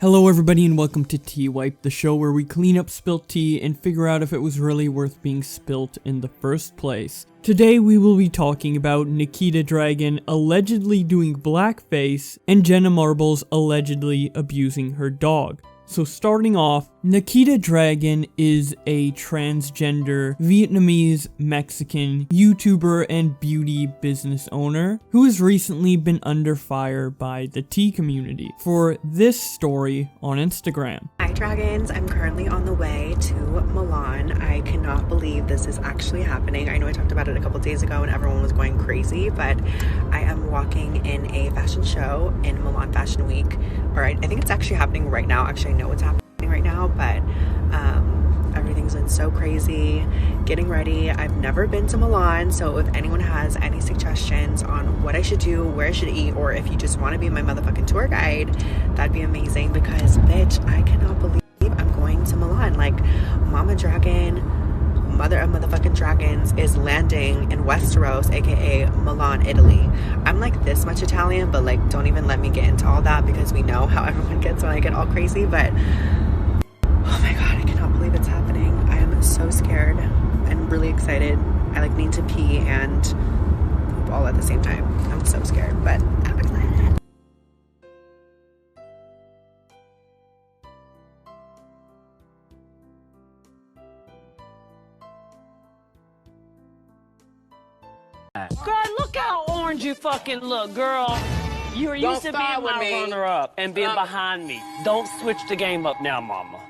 Hello everybody and welcome to Tea Wipe, the show where we clean up spilt tea and figure out if it was really worth being spilt in the first place. Today we will be talking about Nikita Dragun allegedly doing blackface and Jenna Marbles allegedly abusing her dog. So starting off, Nikita Dragun is a transgender Vietnamese Mexican YouTuber and beauty business owner who has recently been under fire by the tea community for this story on Instagram. Hi Dragons, I'm currently on the way to Milan. I cannot believe this is actually happening. I know I talked about it a couple days ago and everyone was going crazy, but I am walking in a fashion show in Milan Fashion Week, or I think it's actually happening right now. Actually, I know it's happening right now, but everything's been so crazy. Getting ready. I've never been to Milan, so if anyone has any suggestions on what I should do, where I should eat, or if you just want to be my motherfucking tour guide, that'd be amazing, because bitch, I cannot believe I'm going to Milan. Like, Mama Dragon, mother of motherfucking dragons, is landing in Westeros, aka Milan, Italy. I'm like this much Italian, but like don't even let me get into all that because we know how everyone gets when I get all crazy. But oh my god, I cannot believe it's happening. I am so scared and really excited. I like need to pee and poop all at the same time. I'm so scared, but I'm excited. God, look how orange you fucking look, girl. You were used to being my runner-up and being behind me. Don't switch the game up now, mama.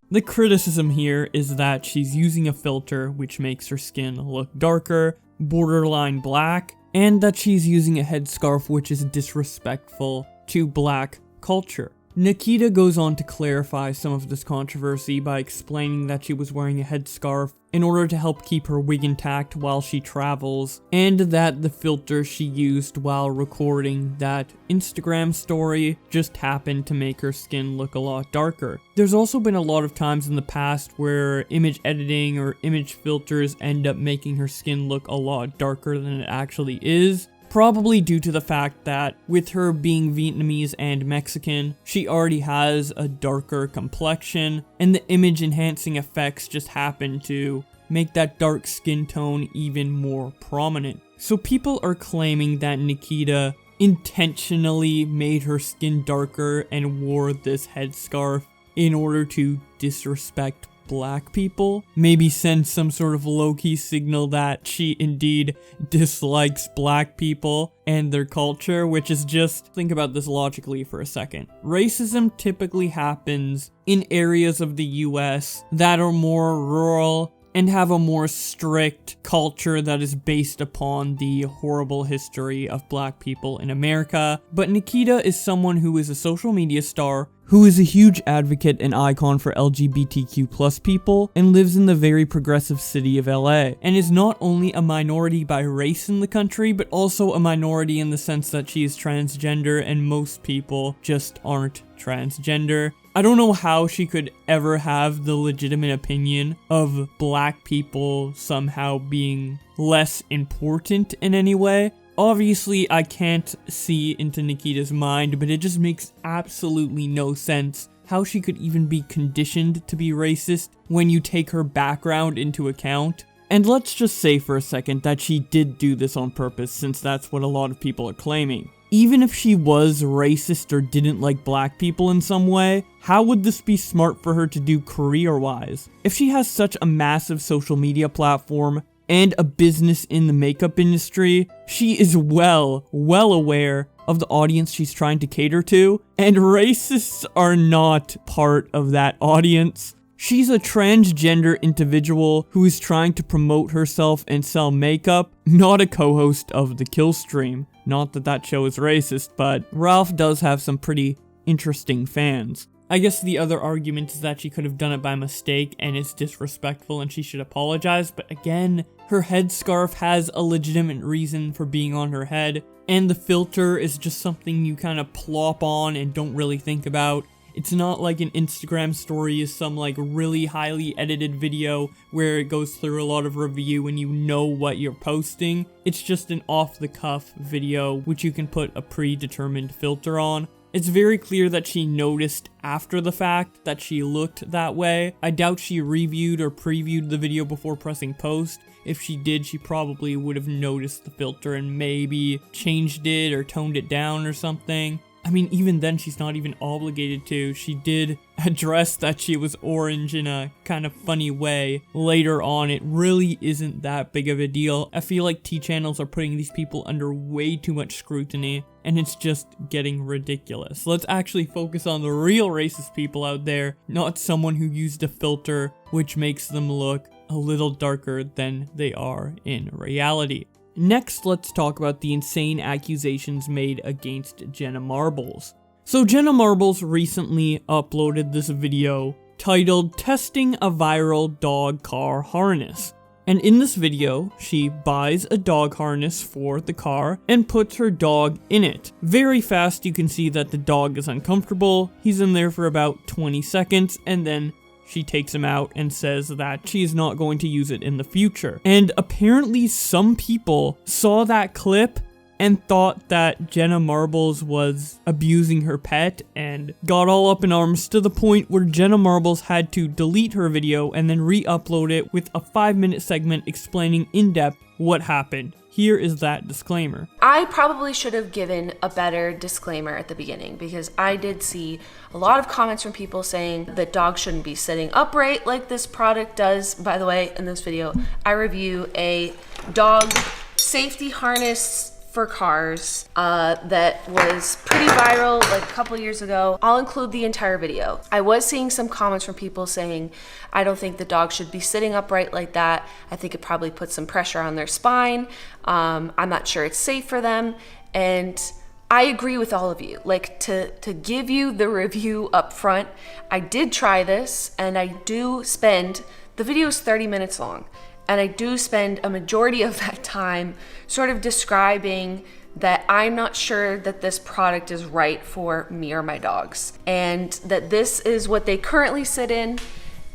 The criticism here is that she's using a filter which makes her skin look darker, borderline black, and that she's using a headscarf which is disrespectful to black culture. Nikita goes on to clarify some of this controversy by explaining that she was wearing a headscarf in order to help keep her wig intact while she travels, and that the filter she used while recording that Instagram story just happened to make her skin look a lot darker. There's also been a lot of times in the past where image editing or image filters end up making her skin look a lot darker than it actually is. Probably due to the fact that with her being Vietnamese and Mexican, she already has a darker complexion, and the image enhancing effects just happen to make that dark skin tone even more prominent. So people are claiming that Nikita intentionally made her skin darker and wore this headscarf in order to disrespect black people, maybe send some sort of low-key signal that she indeed dislikes black people and their culture, which is just, think about this logically for a second. Racism typically happens in areas of the US that are more rural and have a more strict culture that is based upon the horrible history of black people in America. But Nikita is someone who is a social media star, who is a huge advocate and icon for LGBTQ+ people, and lives in the very progressive city of LA, and is not only a minority by race in the country, but also a minority in the sense that she is transgender, and most people just aren't transgender. I don't know how she could ever have the legitimate opinion of black people somehow being less important in any way. Obviously, I can't see into Nikita's mind, but it just makes absolutely no sense how she could even be conditioned to be racist when you take her background into account. And let's just say for a second that she did do this on purpose, since that's what a lot of people are claiming. Even if she was racist or didn't like black people in some way, how would this be smart for her to do career-wise? If she has such a massive social media platform and a business in the makeup industry, she is well aware of the audience she's trying to cater to, and racists are not part of that audience. She's a transgender individual who is trying to promote herself and sell makeup, not a co-host of The Kill Stream. Not that that show is racist, but Ralph does have some pretty interesting fans. I guess the other argument is that she could have done it by mistake and it's disrespectful and she should apologize, but again, her headscarf has a legitimate reason for being on her head, and the filter is just something you kind of plop on and don't really think about. It's not like an Instagram story is some like really highly edited video where it goes through a lot of review and you know what you're posting. It's just an off-the-cuff video which you can put a predetermined filter on. It's very clear that she noticed after the fact that she looked that way. I doubt she reviewed or previewed the video before pressing post. If she did, she probably would have noticed the filter and maybe changed it or toned it down or something. I mean, even then, she's not even obligated to. She did address that she was orange in a kind of funny way later on. It really isn't that big of a deal. I feel like T-channels are putting these people under way too much scrutiny, and it's just getting ridiculous. Let's actually focus on the real racist people out there, not someone who used a filter which makes them look a little darker than they are in reality. Next, let's talk about the insane accusations made against Jenna Marbles. So Jenna Marbles recently uploaded this video titled "Testing a Viral Dog Car Harness." And in this video, she buys a dog harness for the car and puts her dog in it. Very fast, you can see that the dog is uncomfortable. He's in there for about 20 seconds, and then she takes him out and says that she is not going to use it in the future. And apparently some people saw that clip and thought that Jenna Marbles was abusing her pet and got all up in arms to the point where Jenna Marbles had to delete her video and then re-upload it with a 5-minute segment explaining in depth what happened. Here is that disclaimer. I probably should have given a better disclaimer at the beginning because I did see a lot of comments from people saying that dogs shouldn't be sitting upright like this product does. By the way, in this video, I review a dog safety harness for cars that was pretty viral like a couple years ago. I'll include the entire video. I was seeing some comments from people saying, I don't think the dog should be sitting upright like that. I think it probably puts some pressure on their spine. I'm not sure it's safe for them. And I agree with all of you. Like, to give you the review up front, I did try this and I do spend, the video is 30 minutes long. And I do spend a majority of that time sort of describing that I'm not sure that this product is right for me or my dogs. And that this is what they currently sit in.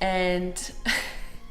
And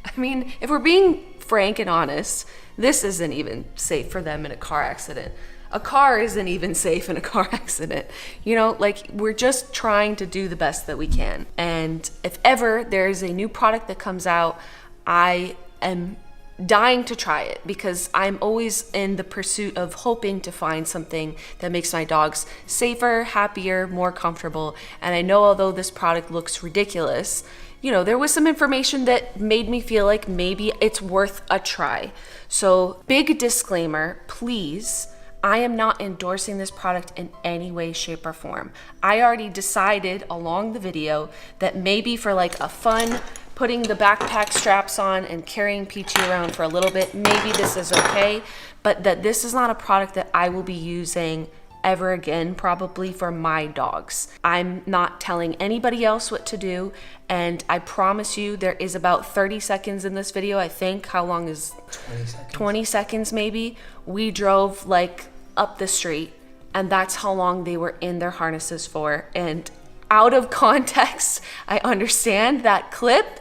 I mean, if we're being frank and honest, this isn't even safe for them in a car accident. A car isn't even safe in a car accident. You know, like, we're just trying to do the best that we can. And if ever there is a new product that comes out, I am dying to try it because I'm always in the pursuit of hoping to find something that makes my dogs safer, happier, more comfortable. And I know although this product looks ridiculous, you know, there was some information that made me feel like maybe it's worth a try. So big disclaimer, please, I am not endorsing this product in any way, shape, or form. I already decided along the video that maybe for like a fun, putting the backpack straps on and carrying Peachy around for a little bit, maybe this is okay, but that this is not a product that I will be using ever again, probably for my dogs. I'm not telling anybody else what to do, and I promise you there is about 30 seconds in this video, I think. How long is 20 seconds? 20 seconds maybe. We drove like up the street, and that's how long they were in their harnesses for. And out of context, I understand that clip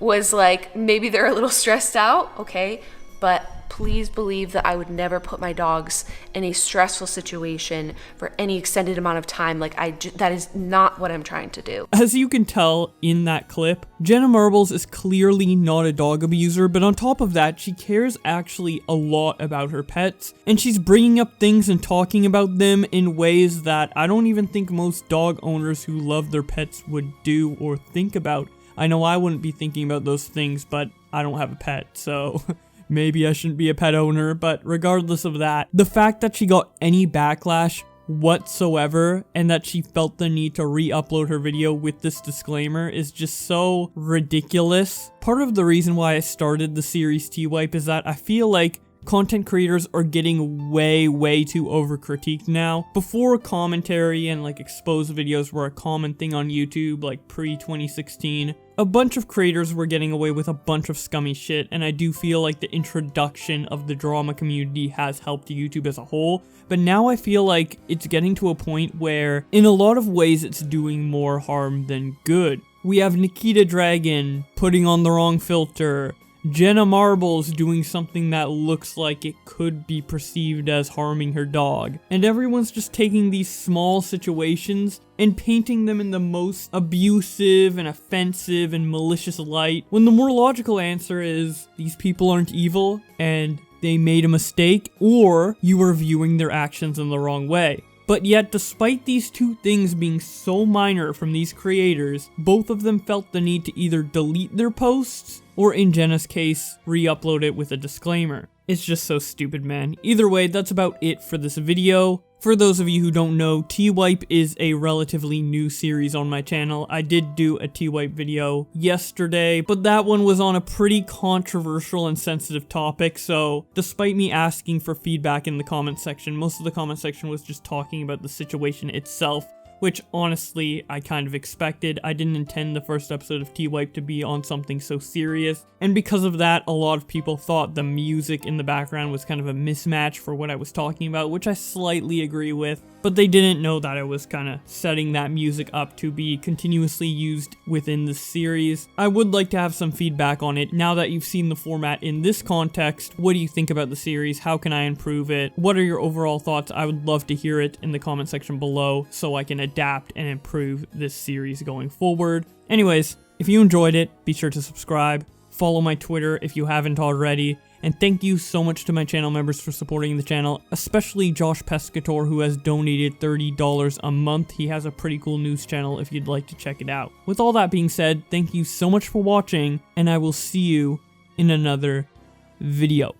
was like, maybe they're a little stressed out, okay, but please believe that I would never put my dogs in a stressful situation for any extended amount of time. Like, that is not what I'm trying to do. As you can tell in that clip, Jenna Marbles is clearly not a dog abuser, but on top of that, she cares actually a lot about her pets, and she's bringing up things and talking about them in ways that I don't even think most dog owners who love their pets would do or think about. I know I wouldn't be thinking about those things, but I don't have a pet, so maybe I shouldn't be a pet owner. But regardless of that, the fact that she got any backlash whatsoever and that she felt the need to re-upload her video with this disclaimer is just so ridiculous. Part of the reason why I started the series T-Wipe is that I feel like content creators are getting way too over-critiqued now. Before, commentary and like exposed videos were a common thing on YouTube, like pre-2016. A bunch of creators were getting away with a bunch of scummy shit, and I do feel like the introduction of the drama community has helped YouTube as a whole. But now I feel like it's getting to a point where, in a lot of ways, it's doing more harm than good. We have Nikita Dragun putting on the wrong filter, Jenna Marbles doing something that looks like it could be perceived as harming her dog. And everyone's just taking these small situations and painting them in the most abusive and offensive and malicious light, when the more logical answer is these people aren't evil and they made a mistake, or you are viewing their actions in the wrong way. But yet, despite these two things being so minor from these creators, both of them felt the need to either delete their posts, or in Jenna's case, re-upload it with a disclaimer. It's just so stupid, man. Either way, that's about it for this video. For those of you who don't know, T-Wipe is a relatively new series on my channel. I did do a T-Wipe video yesterday, but that one was on a pretty controversial and sensitive topic, so despite me asking for feedback in the comment section, most of the comment section was just talking about the situation itself, which honestly I kind of expected. I didn't intend the first episode of T-Wipe to be on something so serious, and because of that, a lot of people thought the music in the background was kind of a mismatch for what I was talking about, which I slightly agree with, but they didn't know that I was kind of setting that music up to be continuously used within the series. I would like to have some feedback on it. Now that you've seen the format in this context, what do you think about the series? How can I improve it? What are your overall thoughts? I would love to hear it in the comment section below so I can adapt and improve this series going forward. Anyways, if you enjoyed it, be sure to subscribe, follow my Twitter if you haven't already, and thank you so much to my channel members for supporting the channel, especially Josh Pescator, who has donated $30 a month. He has a pretty cool news channel if you'd like to check it out. With all that being said, thank you so much for watching, and I will see you in another video.